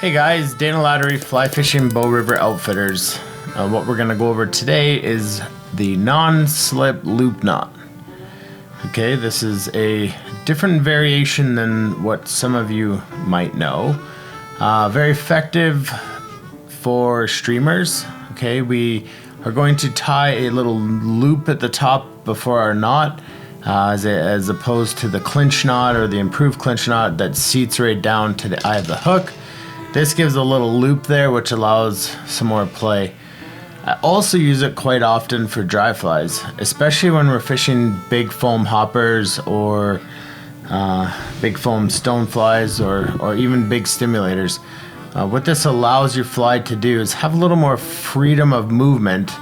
Hey guys, Dana Lattery, Fly Fishing Bow River Outfitters. What we're going to go over today is the non-slip loop knot. Okay, this is a different variation than what some of you might know. Very effective for streamers. Okay, we are going to tie a little loop at the top before our knot, as opposed to the clinch knot or the improved clinch knot that seats right down to the eye of the hook. This gives a little loop there, which allows some more play. I also use it quite often for dry flies, especially when we're fishing big foam hoppers or big foam stone flies or even big stimulators. What this allows your fly to do is have a little more freedom of movement,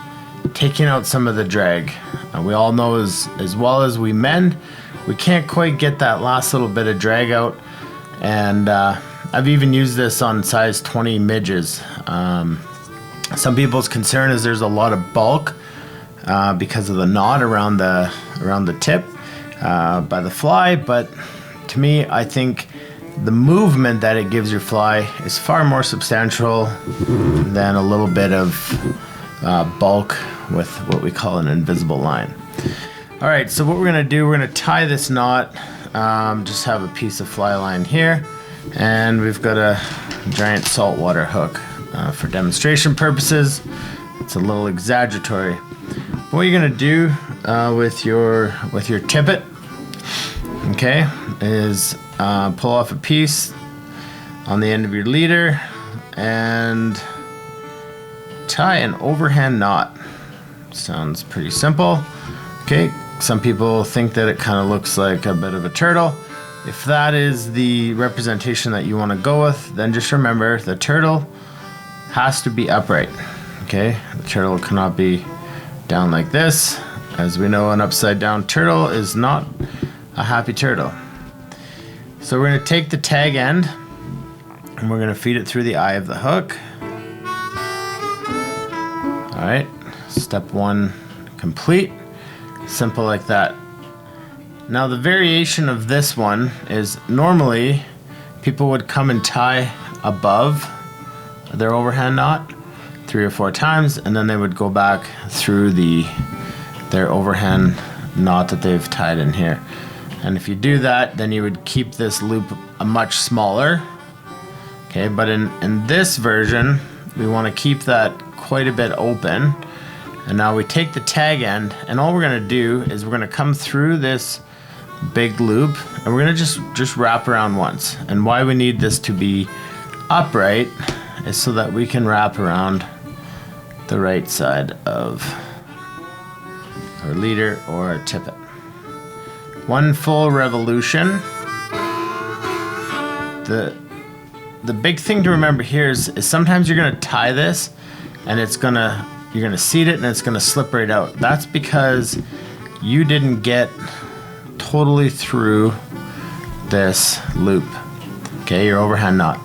taking out some of the drag. We all know as well as we mend, we can't quite get that last little bit of drag out. And I've even used this on size 20 midges. Some people's concern is there's a lot of bulk because of the knot around the tip by the fly, but to me, I think the movement that it gives your fly is far more substantial than a little bit of bulk with what we call an invisible line. All right, so what we're gonna do, we're gonna tie this knot. Just have a piece of fly line here, and we've got a giant saltwater hook. For demonstration purposes, it's a little exaggeratory. What you're gonna do with your tippet, okay, is pull off a piece on the end of your leader and tie an overhand knot. Sounds pretty simple. Okay, some people think that it kind of looks like a bit of a turtle. If that is the representation that you want to go with, then just remember the turtle has to be upright. Okay, the turtle cannot be down like this. As we know, an upside down turtle is not a happy turtle. So we're going to take the tag end and we're going to feed it through the eye of the hook. All right, step one complete. Simple like that. Now the variation of this one is normally people would come and tie above their overhand knot 3 or 4 times, and then they would go back through their overhand knot that they've tied in here. And if you do that, then you would keep this loop much smaller. Okay, but in this version, we want to keep that quite a bit open. And now we take the tag end, and all we're going to do is we're going to come through this big loop, and we're going to just wrap around once. And why we need this to be upright is so that we can wrap around the right side of our leader or our tippet. One full revolution. The big thing to remember here is sometimes you're going to tie this and you're going to seat it and it's going to slip right out. That's because you didn't get totally through this loop, okay, your overhand knot.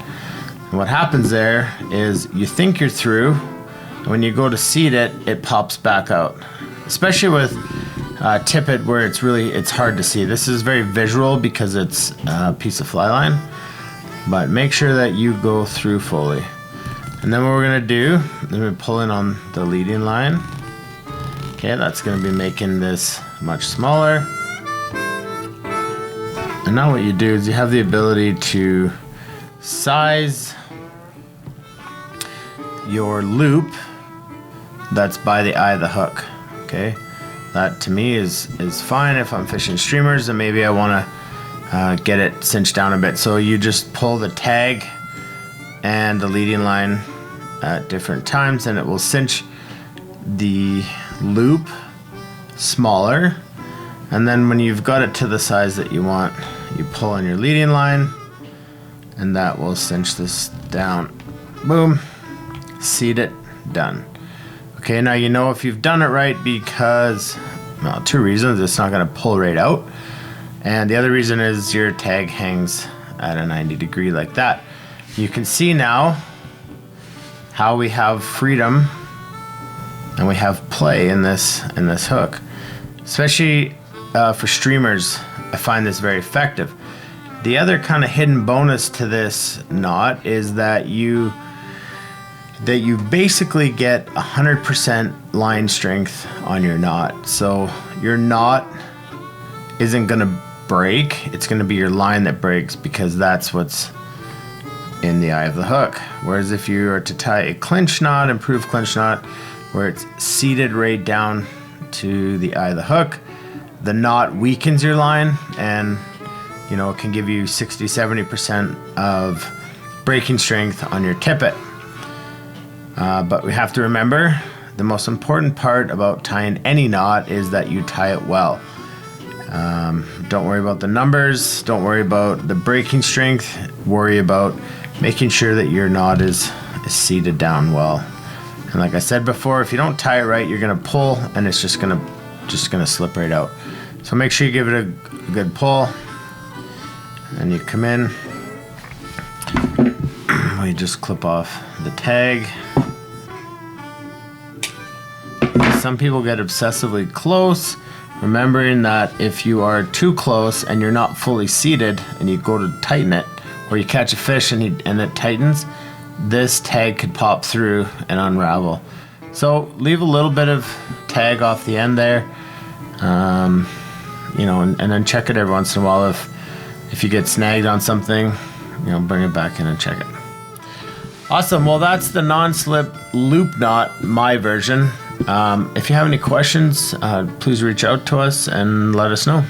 And what happens there is you think you're through, and when you go to seat it, it pops back out. Especially with tippet where it's hard to see. This is very visual because it's a piece of fly line, but make sure that you go through fully. And then what we're gonna do, then we pull in on the leading line. Okay, that's gonna be making this much smaller. And now what you do is you have the ability to size your loop that's by the eye of the hook. Okay, that to me is fine if I'm fishing streamers and maybe I want to get it cinched down a bit. So you just pull the tag and the leading line at different times and it will cinch the loop smaller. And then when you've got it to the size that you want, you pull on your leading line and that will cinch this down. Boom, seat it, done. Okay, now you know if you've done it right because, well, 2 reasons. It's not going to pull right out. And the other reason is your tag hangs at a 90 degree like that. You can see now how we have freedom and we have play in this hook. Especially for streamers, I find this very effective. The other kind of hidden bonus to this knot is that you basically get 100% line strength on your knot. So your knot isn't going to break. It's going to be your line that breaks, because that's what's in the eye of the hook. Whereas if you are to tie a clinch knot, improved clinch knot, where it's seated right down to the eye of the hook, the knot weakens your line, and it can give you 60-70% of breaking strength on your tippet. But we have to remember, the most important part about tying any knot is that you tie it well. Don't worry about the numbers, don't worry about the breaking strength, worry about making sure that your knot is seated down well. And like I said before, if you don't tie it right, you're gonna pull and it's just gonna slip right out. So make sure you give it a good pull, and you come in. We just clip off the tag. Some people get obsessively close, remembering that if you are too close and you're not fully seated and you go to tighten it, or you catch a fish and it tightens, this tag could pop through and unravel. So leave a little bit of tag off the end there, and then check it every once in a while. If you get snagged on something, bring it back in and check it. Awesome. Well, that's the non-slip loop knot, my version. If you have any questions, please reach out to us and let us know.